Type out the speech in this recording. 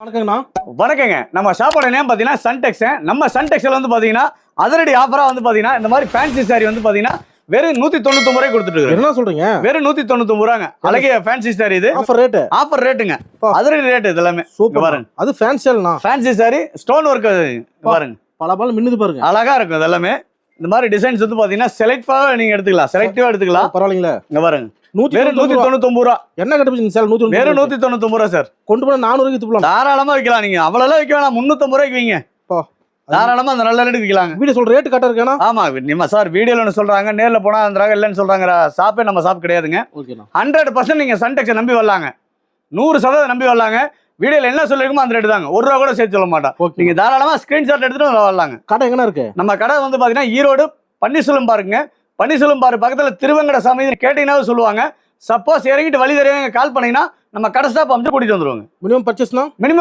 வணக்கங்கண்ணா. வணக்கங்க. நம்ம ஷாப்போட நேம் பாத்தீங்கன்னா சன்டெக்ஸ். நம்ம சன்டெக்ஸ்ல வந்து பாத்தீங்கன்னா அதிரடி ஆஃபரா வந்து பாத்தீங்கன்னா இந்த மாதிரி ஃபேன்சி சாரி வந்து பாத்தீங்கன்னா வெறும் 199 ரூபாய் கொடுத்துட்டு இருக்கு. என்ன சொல்றீங்க? வெறும் 199 ரூபாங்க. அழகிய ஃபேன்சி சாரி இது. Offer rate. ஆஃபர் ரேட்டுங்க. அதிரடி ரேட் இது எல்லாமே. சூப்பர் பாருங்க. அது ஃபேன்சியல்னா. ஃபேன்சி சாரி ஸ்டோன் வொர்க் பாருங்க. பல மின்னுது பாருங்க. அழகா இருக்கும் இது எல்லாமே. இந்த மாதிரி டிசைன்ஸ் வந்து பாத்தீங்கன்னா செலக்டிவா நீங்க எடுத்துக்கலாம். செலக்டிவா எடுத்துக்கலாம். பரவாயில்லைங்களா? இங்க பாருங்க. 199 ரூபா. என்ன கட்டுப்பீங்க சார்? 199. வெறும் 199 ரூபா சார். கொண்டு போனா 400 வித்து போலாம். தாராளமா விக்கலாம். நீங்க அவ்வளவு வைக்க வேணாம். 350 ரூபாய்க்கு வைங்க. தாராளமா அந்த நல்ல ரேட்டுக்கு விக்கலாங்க. வீடியோ சொல்ற ரேட் கரெக்டா இருக்கானா? ஆமா நம்ம சார் வீடியோல ஒன்று சொல்றாங்க, நேர்ல போனா அந்தராக இல்லைன்னு சொல்றாங்க. ஷாப்பே நம்ம ஷாப் கிடையாதுங்க. ஓகேண்ணா. 100% நீங்க சன்டெக்ஸை நம்பி வரலாங்க. 100% நம்பி வரலாங்க. வீடியோல என்ன சொல்லிருக்குமோ அந்த ரேட்டு தாங்க. ஒரு ரூபா கூட சேர்த்து சொல்ல மாட்டோம். நீங்க தாராளமா ஸ்கிரீன்ஷாட் எடுத்துட்டு வரலாங்க. கடை எங்க இருக்கு? நம்ம கடை வந்து பாத்தீங்கன்னா ஈரோடு பன்னீர்செல்வம் பார்க்குங்க. பன்னீர்செல்வம் பார்க் பக்கத்துல திருவங்கட சாமி கேட்டீங்கன்னா சொல்லுவாங்க. சப்போஸ் இறங்கிட்டு வழி தெரியாம கால் பண்ணீங்கன்னா நம்ம கடை ஸ்டாப் அமைச்சு கூட்டிட்டு வந்துருவாங்க. Minimum பர்ச்சேஸ்னா minimum